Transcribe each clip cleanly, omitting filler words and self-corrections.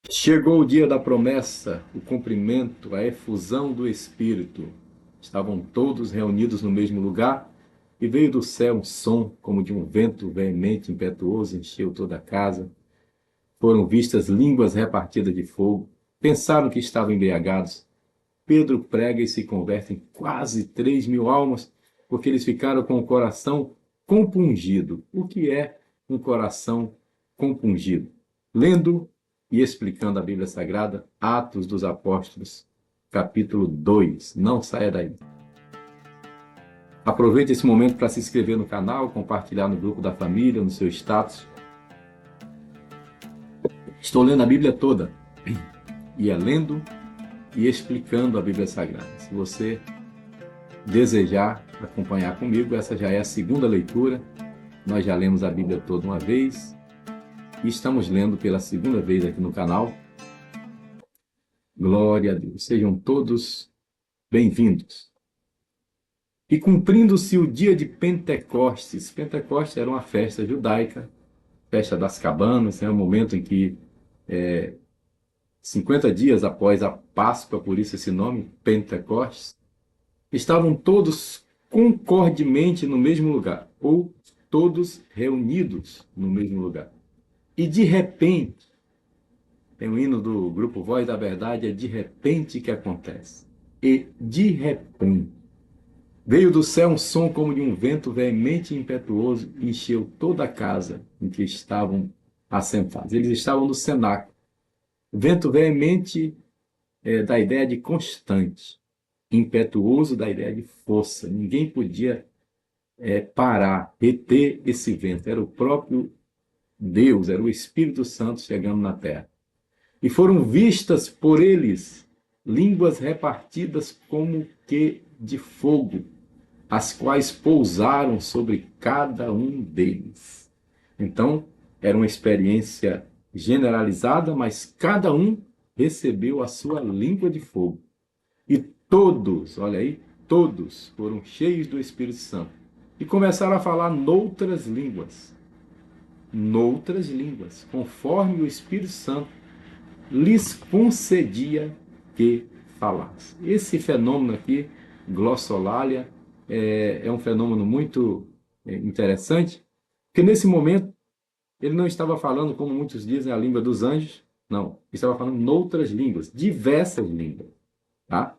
Chegou o dia da promessa, o cumprimento, a efusão do Espírito. Estavam todos reunidos no mesmo lugar e veio do céu um som como de um vento veemente, impetuoso, encheu toda a casa. Foram vistas línguas repartidas de fogo. Pensaram que estavam embriagados. Pedro prega e se converte em quase 3.000 almas, porque eles ficaram com o coração compungido. O que é um coração compungido? Lendo e explicando a Bíblia Sagrada, Atos dos Apóstolos, capítulo 2. Não saia daí. Aproveite esse momento para se inscrever no canal, compartilhar no grupo da família, no seu status. Estou lendo a Bíblia toda, e é lendo e explicando a Bíblia Sagrada. Se você desejar acompanhar comigo, essa já é a segunda leitura. Nós já lemos a Bíblia toda uma vez e estamos lendo pela segunda vez aqui no canal. Glória a Deus. Sejam todos bem-vindos. E cumprindo-se o dia de Pentecostes. Pentecostes era uma festa judaica, festa das cabanas, é um momento em que 50 dias após a Páscoa, por isso esse nome, Pentecostes, estavam todos concordemente no mesmo lugar, ou todos reunidos no mesmo lugar. E de repente, tem um hino do grupo Voz da Verdade, é de repente que acontece. E de repente, veio do céu um som como de um vento veemente e impetuoso e encheu toda a casa em que estavam assentados. Eles estavam no cenáculo. Vento veemente da ideia de constante, impetuoso da ideia de força. Ninguém podia parar, reter esse vento. Era o próprio Deus, era o Espírito Santo chegando na terra. E foram vistas por eles línguas repartidas como que de fogo, as quais pousaram sobre cada um deles. Então, era uma experiência generalizada, mas cada um recebeu a sua língua de fogo. E todos, olha aí, todos foram cheios do Espírito Santo e começaram a falar noutras línguas, conforme o Espírito Santo lhes concedia que falasse. Esse fenômeno aqui, glossolalia, é um fenômeno muito interessante, porque nesse momento ele não estava falando, como muitos dizem, a língua dos anjos, não, estava falando noutras línguas, diversas línguas, tá?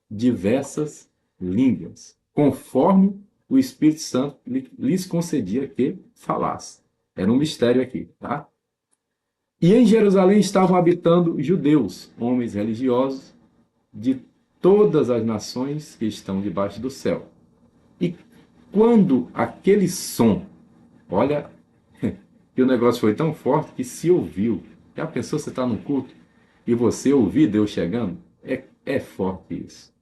Diversas línguas, conforme o Espírito Santo lhes concedia que falasse. Era um mistério aqui, tá? E em Jerusalém estavam habitando judeus, homens religiosos de todas as nações que estão debaixo do céu. E quando aquele som, olha, que o negócio foi tão forte que se ouviu. Já pensou, você está num culto e você ouvir Deus chegando? É forte isso.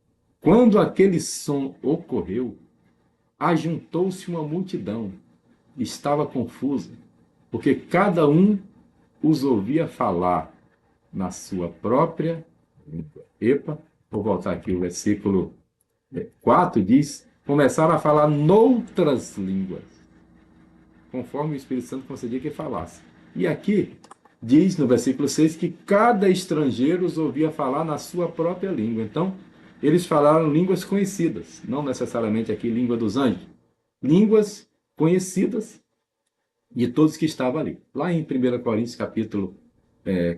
Quando aquele som ocorreu, ajuntou-se uma multidão. Estava confusa, porque cada um os ouvia falar na sua própria língua. Epa, vou voltar aqui, o versículo 4 diz: começaram a falar noutras línguas, conforme o Espírito Santo concedia que falasse. E aqui diz no versículo 6 que cada estrangeiro os ouvia falar na sua própria língua. Então, eles falaram línguas conhecidas, não necessariamente aqui língua dos anjos, línguas conhecidas de todos que estavam ali. Lá em 1 Coríntios, capítulo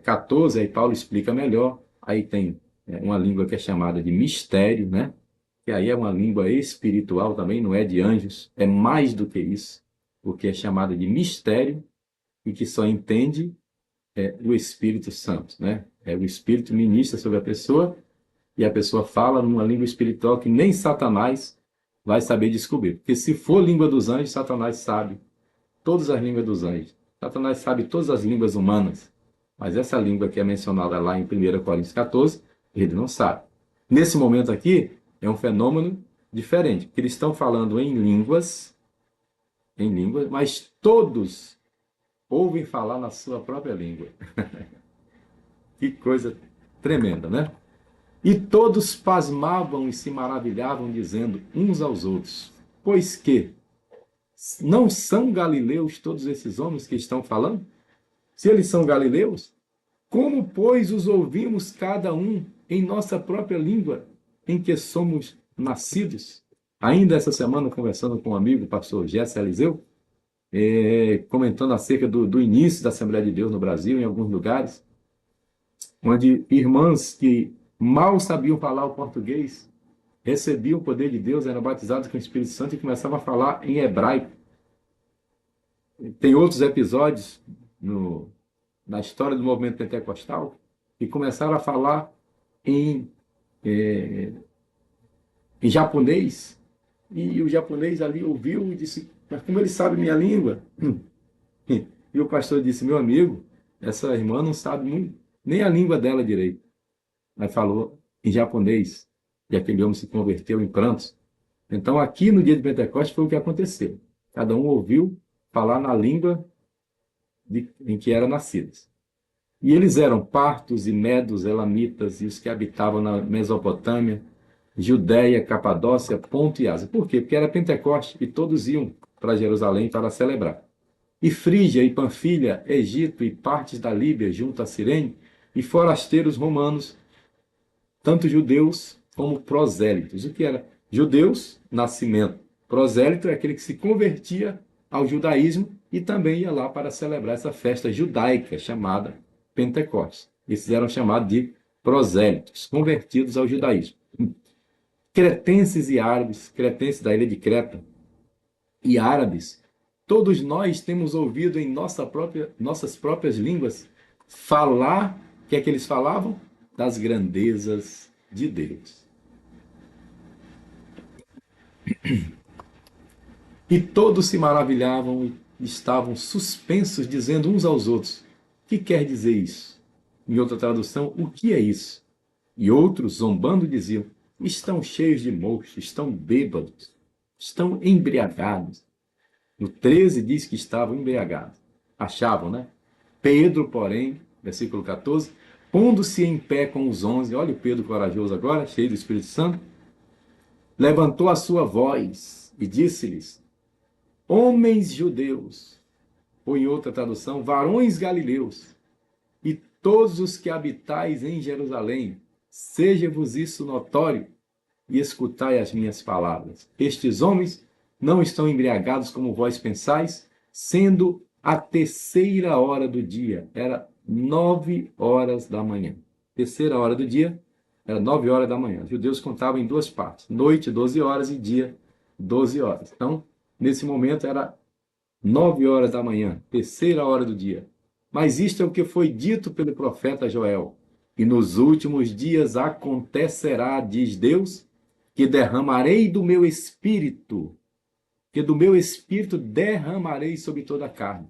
14, aí Paulo explica melhor. Aí tem uma língua que é chamada de mistério, né? Que aí é uma língua espiritual também, não é de anjos, é mais do que isso, porque é chamada de mistério e que só entende o Espírito Santo, né? O Espírito ministra sobre a pessoa e a pessoa fala numa língua espiritual que nem Satanás vai saber descobrir. Porque se for língua dos anjos, Satanás sabe todas as línguas dos anjos. Satanás sabe todas as línguas humanas. Mas essa língua que é mencionada lá em 1 Coríntios 14, ele não sabe. Nesse momento aqui, é um fenômeno diferente, porque eles estão falando em línguas, mas todos ouvem falar na sua própria língua. Que coisa tremenda, né? E todos pasmavam e se maravilhavam, dizendo uns aos outros: pois que não são galileus todos esses homens que estão falando? Se eles são galileus, Como, pois, os ouvimos cada um em nossa própria língua, em que somos nascidos? Ainda essa semana, conversando com um amigo, o pastor Jesse Eliseu, comentando acerca do início da Assembleia de Deus no Brasil, em alguns lugares, onde irmãs que mal sabiam falar o português recebiam o poder de Deus, eram batizados com o Espírito Santo e começavam a falar em hebraico. Tem outros episódios na história do movimento pentecostal que começaram a falar em, eh, em japonês, e o japonês ali ouviu e disse: mas como ele sabe minha língua? E o pastor disse: meu amigo, essa irmã não sabe nem a língua dela direito. Mas falou em japonês, e aquele homem se converteu em prantos. Então, aqui no dia de Pentecostes foi o que aconteceu. Cada um ouviu falar na língua em que eram nascidos. E eles eram partos e medos, elamitas, e os que habitavam na Mesopotâmia, Judéia, Capadócia, Ponto e Ásia. Por quê? Porque era Pentecoste e todos iam para Jerusalém para celebrar. E Frígia e Panfilha, Egito e partes da Líbia junto a Cirene, e forasteiros romanos, tanto judeus como prosélitos. O que era? Judeus, nascimento. Prosélito é aquele que se convertia ao judaísmo e também ia lá para celebrar essa festa judaica chamada Pentecostes. Esses eram chamados de prosélitos, convertidos ao judaísmo. Cretenses e árabes, cretenses da ilha de Creta e árabes, todos nós temos ouvido em nossas próprias línguas falar, o que é que eles falavam? Das grandezas de Deus. E todos se maravilhavam e estavam suspensos, dizendo uns aos outros: o que quer dizer isso? Em outra tradução, o que é isso? E outros, zombando, diziam: estão cheios de mocho, estão bêbados, estão embriagados. No 13 diz que estavam embriagados. Achavam, né? Pedro, porém, versículo 14, pondo-se em pé com os 11, olha o Pedro corajoso agora, cheio do Espírito Santo, levantou a sua voz e disse-lhes: homens judeus, ou em outra tradução, varões galileus, e todos os que habitais em Jerusalém, seja-vos isso notório, e escutai as minhas palavras. Estes homens não estão embriagados como vós pensais, sendo a terceira hora do dia, era 9 horas da manhã. Terceira hora do dia, era 9 horas da manhã. Os judeus contavam em duas partes, noite 12 horas e dia 12 horas. Então, nesse momento era 9 horas da manhã, terceira hora do dia. Mas isto é o que foi dito pelo profeta Joel. E nos últimos dias acontecerá, diz Deus, que derramarei do meu espírito, que do meu espírito derramarei sobre toda a carne.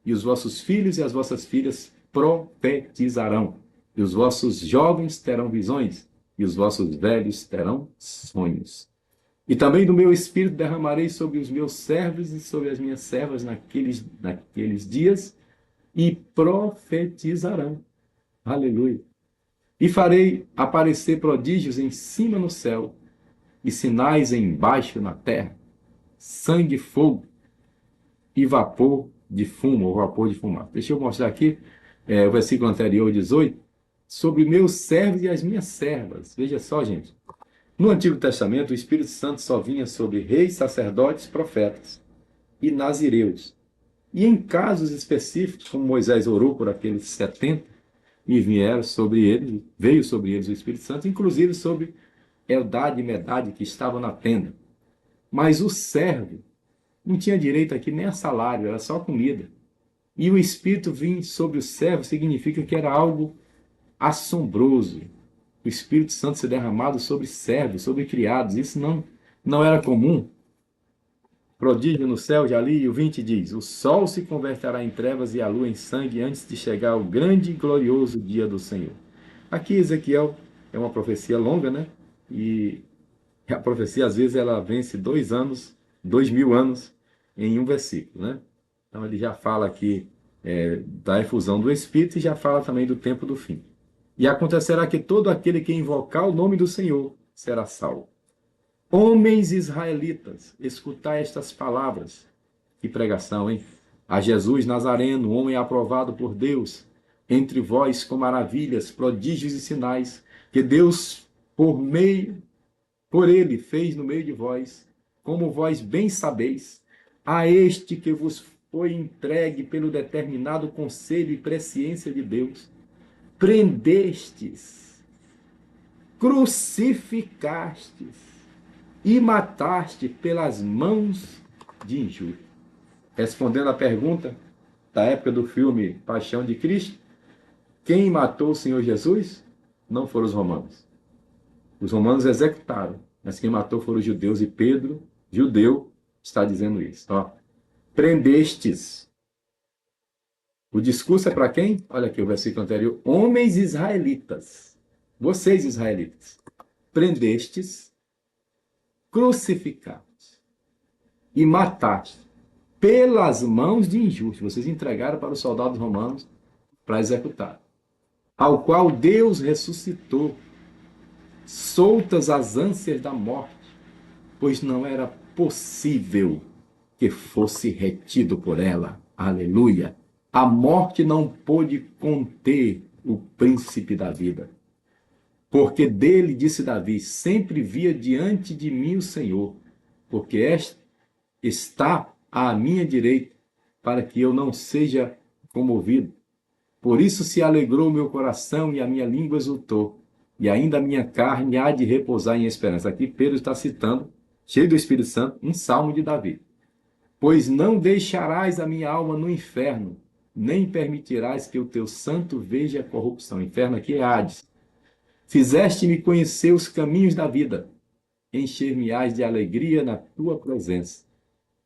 E os vossos filhos e as vossas filhas profetizarão. E os vossos jovens terão visões, e os vossos velhos terão sonhos. E também do meu espírito derramarei sobre os meus servos e sobre as minhas servas naqueles dias, e profetizarão. Aleluia. E farei aparecer prodígios em cima no céu, e sinais embaixo na terra, sangue, fogo e vapor de fumo, ou vapor de fumaça. Deixa eu mostrar aqui o versículo anterior, 18, sobre meus servos e as minhas servas. Veja só, gente. No Antigo Testamento, o Espírito Santo só vinha sobre reis, sacerdotes, profetas e nazireus. E em casos específicos, como Moisés orou por aqueles 70, e veio sobre eles o Espírito Santo, inclusive sobre Eldade e Medade, que estavam na tenda. Mas o servo não tinha direito aqui nem a salário, era só comida. E o Espírito vir sobre o servo significa que era algo assombroso. O Espírito Santo ser derramado sobre servos, sobre criados, isso não era comum. Prodígio no céu, já li, e o 20 diz: o sol se converterá em trevas e a lua em sangue antes de chegar o grande e glorioso dia do Senhor. Aqui Ezequiel é uma profecia longa, né? E a profecia às vezes ela vence 2.000 anos em um versículo, né? Então ele já fala aqui da efusão do Espírito e já fala também do tempo do fim. E acontecerá que todo aquele que invocar o nome do Senhor será salvo. Homens israelitas, escutai estas palavras. Que pregação, hein? A Jesus Nazareno, homem aprovado por Deus, entre vós com maravilhas, prodígios e sinais, que Deus, por ele, fez no meio de vós, como vós bem sabeis, a este que vos foi entregue pelo determinado conselho e presciência de Deus, prendestes, crucificastes e mataste pelas mãos de injúria. Respondendo à pergunta da época do filme Paixão de Cristo, quem matou o Senhor Jesus não foram os romanos. Os romanos executaram, mas quem matou foram os judeus, e Pedro, judeu, está dizendo isso. Ó, prendestes. O discurso é para quem? Olha aqui o versículo anterior. Homens israelitas. Vocês, israelitas. Prendestes, crucificados e mataste pelas mãos de injustos. Vocês entregaram para os soldados romanos para executar. Ao qual Deus ressuscitou, soltas as ânsias da morte, pois não era possível que fosse retido por ela. Aleluia! A morte não pôde conter o príncipe da vida. Porque dele, disse Davi, sempre via diante de mim o Senhor, porque está à minha direita, para que eu não seja comovido. Por isso se alegrou o meu coração e a minha língua exultou, e ainda a minha carne há de repousar em esperança. Aqui Pedro está citando, cheio do Espírito Santo, um salmo de Davi. Pois não deixarás a minha alma no inferno, nem permitirás que o teu santo veja a corrupção. Inferno aqui é Hades. Fizeste-me conhecer os caminhos da vida, encher-me-ás de alegria na tua presença.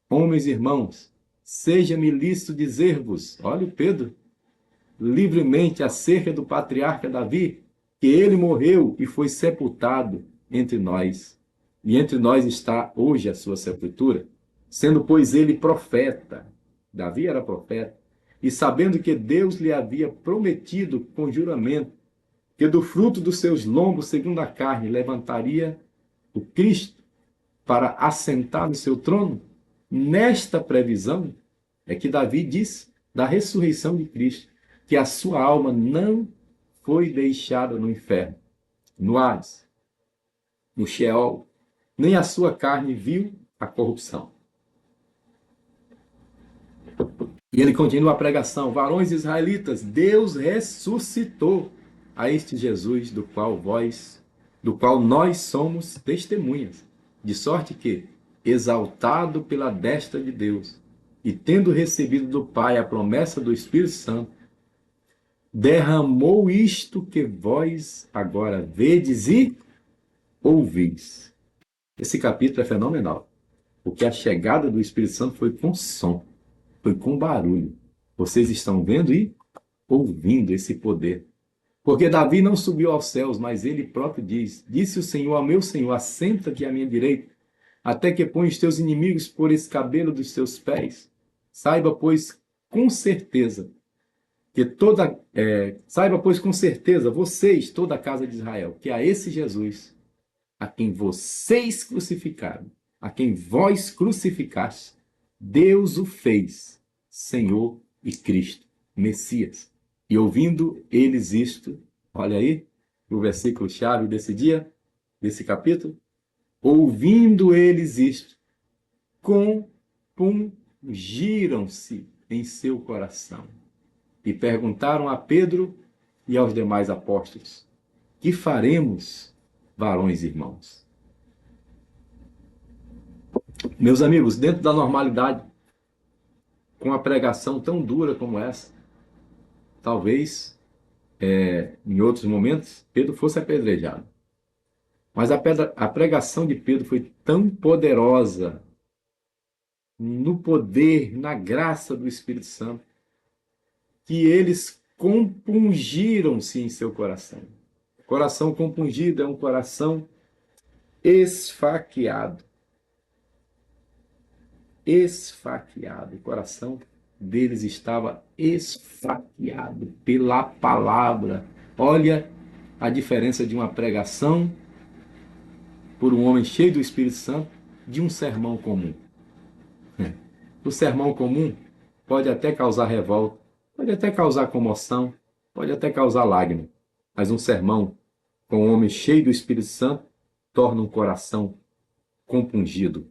Homens e irmãos, seja-me lícito dizer-vos, olha o Pedro, livremente acerca do patriarca Davi, que ele morreu e foi sepultado entre nós. E entre nós está hoje a sua sepultura, sendo, pois, ele profeta. Davi era profeta. E sabendo que Deus lhe havia prometido com juramento que do fruto dos seus lombos, segundo a carne, levantaria o Cristo para assentar no seu trono, nesta previsão é que Davi diz da ressurreição de Cristo, que a sua alma não foi deixada no inferno, no Hades, no Sheol, nem a sua carne viu a corrupção. E ele continua a pregação: varões israelitas, Deus ressuscitou a este Jesus do qual nós somos testemunhas, de sorte que, exaltado pela destra de Deus, e tendo recebido do Pai a promessa do Espírito Santo, derramou isto que vós agora vedes e ouvis. Esse capítulo é fenomenal, porque a chegada do Espírito Santo foi com som, foi com barulho. Vocês estão vendo e ouvindo esse poder. Porque Davi não subiu aos céus, mas ele próprio diz: disse o Senhor ao meu Senhor, assenta-te à minha direita, até que ponha os teus inimigos por escabelo dos teus pés. Saiba, pois, com certeza, vocês, toda a casa de Israel, que a esse Jesus, a quem vocês crucificaram, a quem vós crucificaste, Deus o fez Senhor e Cristo, Messias. E ouvindo eles isto, olha aí, o versículo-chave desse dia, desse capítulo, ouvindo eles isto, compungiram-se em seu coração e perguntaram a Pedro e aos demais apóstolos: que faremos, varões e irmãos? Meus amigos, dentro da normalidade, com uma pregação tão dura como essa, talvez, em outros momentos, Pedro fosse apedrejado. Mas a pregação de Pedro foi tão poderosa, no poder, na graça do Espírito Santo, que eles compungiram-se em seu coração. Coração compungido é um coração esfaqueado. Esfaqueado. O coração deles estava esfaqueado pela palavra. Olha a diferença de uma pregação por um homem cheio do Espírito Santo de um sermão comum. O sermão comum pode até causar revolta, pode até causar comoção, pode até causar lágrima, mas um sermão com um homem cheio do Espírito Santo torna um coração compungido,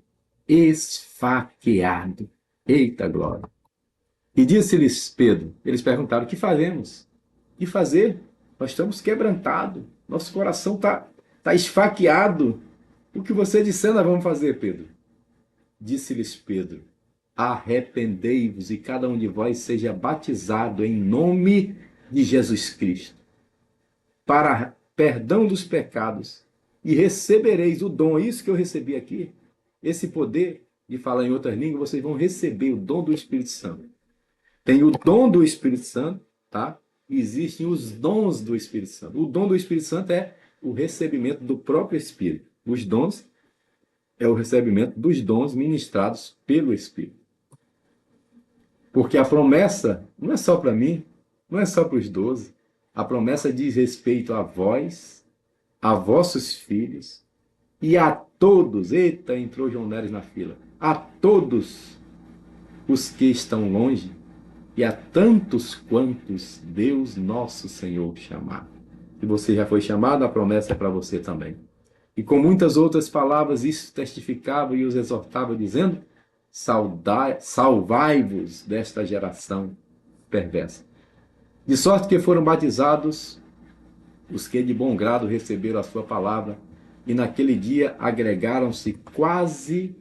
esfaqueado. Eita glória! E disse-lhes Pedro, eles perguntaram, o que faremos? O que fazer? Nós estamos quebrantados, nosso coração tá esfaqueado. O que você disser nós vamos fazer, Pedro? Disse-lhes Pedro, arrependei-vos e cada um de vós seja batizado em nome de Jesus Cristo, para perdão dos pecados, e recebereis o dom, isso que eu recebi aqui, esse poder de falar em outras línguas, vocês vão receber o dom do Espírito Santo. Tem o dom do Espírito Santo, tá? Existem os dons do Espírito Santo. O dom do Espírito Santo é o recebimento do próprio Espírito. Os dons é o recebimento dos dons ministrados pelo Espírito. Porque a promessa não é só para mim, não é só para os 12. A promessa diz respeito a vós, a vossos filhos e a todos. Eita, entrou João Neres na fila. A todos os que estão longe e a tantos quantos Deus nosso Senhor chamar. Se você já foi chamado, a promessa é para você também. E com muitas outras palavras, isso testificava e os exortava, dizendo, salvai-vos desta geração perversa. De sorte que foram batizados os que de bom grado receberam a sua palavra, e naquele dia agregaram-se quase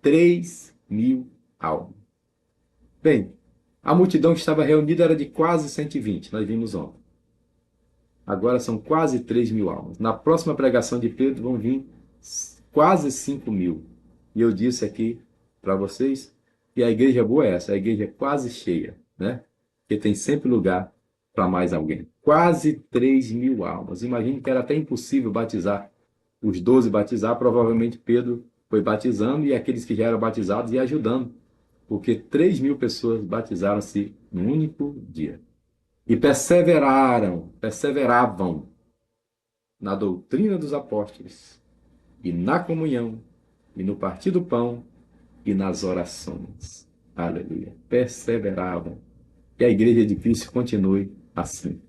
3.000 almas. Bem, a multidão que estava reunida era de quase 120, nós vimos ontem. Agora são quase 3.000 almas. Na próxima pregação de Pedro vão vir quase 5.000. E eu disse aqui para vocês que a igreja boa é essa, a igreja é quase cheia, né? Porque tem sempre lugar para mais alguém. Quase 3.000 almas. Imagine que era até impossível batizar os 12 batizar, provavelmente Pedro foi batizando e aqueles que já eram batizados iam ajudando, porque 3.000 pessoas batizaram-se num único dia. E perseveravam na doutrina dos apóstolos, e na comunhão, e no partir do pão, e nas orações. Aleluia. Perseveravam. Que a igreja de Cristo continue assim.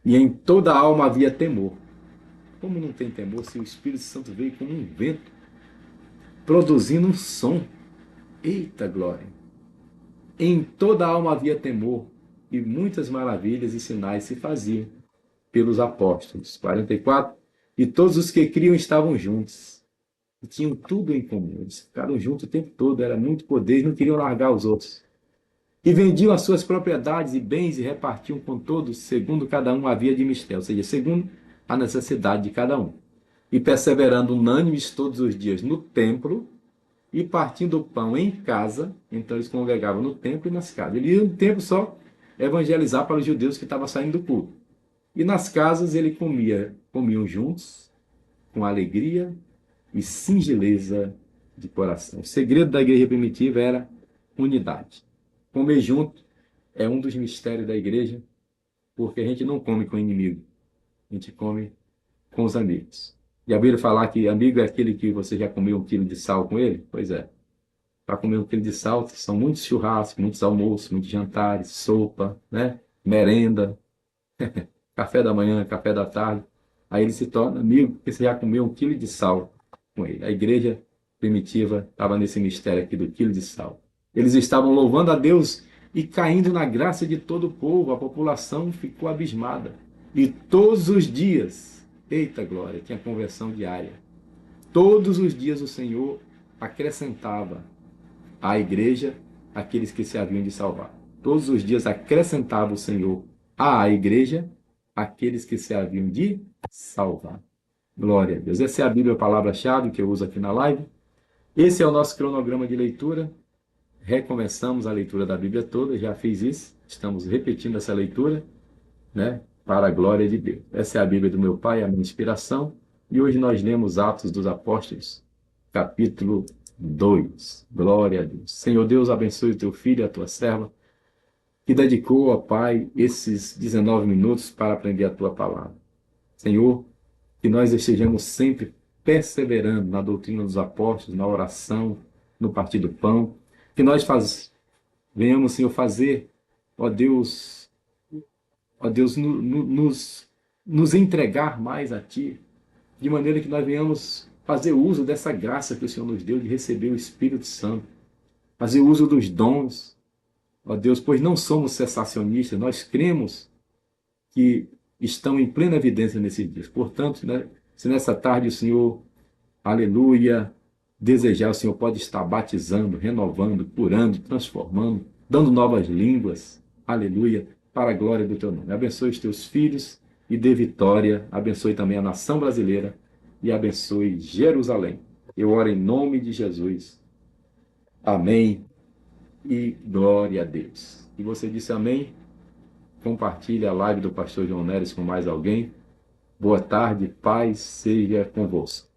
E em toda a alma havia temor. Como não tem temor se o Espírito Santo veio como um vento, produzindo um som? Eita glória! Em toda a alma havia temor, e muitas maravilhas e sinais se faziam pelos apóstolos. 44. E todos os que criam estavam juntos. E tinham tudo em comum. Eles ficaram juntos o tempo todo. Era muito poder e não queriam largar os outros. E vendiam as suas propriedades e bens e repartiam com todos, segundo cada um havia de mistério. Ou seja, segundo a necessidade de cada um. E perseverando unânimes todos os dias no templo, e partindo o pão em casa, então eles congregavam no templo e nas casas. Ele ia no templo só evangelizar para os judeus que estavam saindo do culto. E nas casas ele comiam juntos, com alegria e singeleza de coração. O segredo da igreja primitiva era unidade. Comer junto é um dos mistérios da igreja, porque a gente não come com o inimigo, a gente come com os amigos. Já ouviram falar que amigo é aquele que você já comeu 1 quilo de sal com ele? Pois é. Para comer 1 quilo de sal, são muitos churrascos, muitos almoços, muitos jantares, sopa, né? Merenda, café da manhã, café da tarde. Aí ele se torna amigo porque você já comeu 1 quilo de sal com ele. A igreja primitiva estava nesse mistério aqui do quilo de sal. Eles estavam louvando a Deus e caindo na graça de todo o povo. A população ficou abismada. E todos os dias, eita glória, tinha conversão diária. Todos os dias o Senhor acrescentava à igreja aqueles que se haviam de salvar. Todos os dias acrescentava o Senhor à igreja aqueles que se haviam de salvar. Glória a Deus. Essa é a Bíblia, a palavra-chave que eu uso aqui na live. Esse é o nosso cronograma de leitura. Recomeçamos a leitura da Bíblia toda, já fiz isso. Estamos repetindo essa leitura, né? Para a glória de Deus. Essa é a Bíblia do meu Pai, a minha inspiração. E hoje nós lemos Atos dos Apóstolos, capítulo 2. Glória a Deus. Senhor Deus, abençoe o teu filho e a tua serva, que dedicou, ó Pai, esses 19 minutos para aprender a tua palavra. Senhor, que nós estejamos sempre perseverando na doutrina dos apóstolos, na oração, no partir do pão, que nós venhamos, Senhor, fazer, ó Deus, ó Deus, nos entregar mais a Ti, de maneira que nós venhamos fazer uso dessa graça que o Senhor nos deu de receber o Espírito Santo, fazer uso dos dons, ó Deus, pois não somos cessacionistas, nós cremos que estão em plena evidência nesses dias. Portanto, né, se nessa tarde o Senhor, aleluia, desejar, o Senhor pode estar batizando, renovando, curando, transformando, dando novas línguas, aleluia, para a glória do Teu nome. Abençoe os Teus filhos e dê vitória, abençoe também a nação brasileira e abençoe Jerusalém. Eu oro em nome de Jesus. Amém e glória a Deus. E você disse amém? Compartilhe a live do pastor João Neres com mais alguém. Boa tarde, paz seja convosco.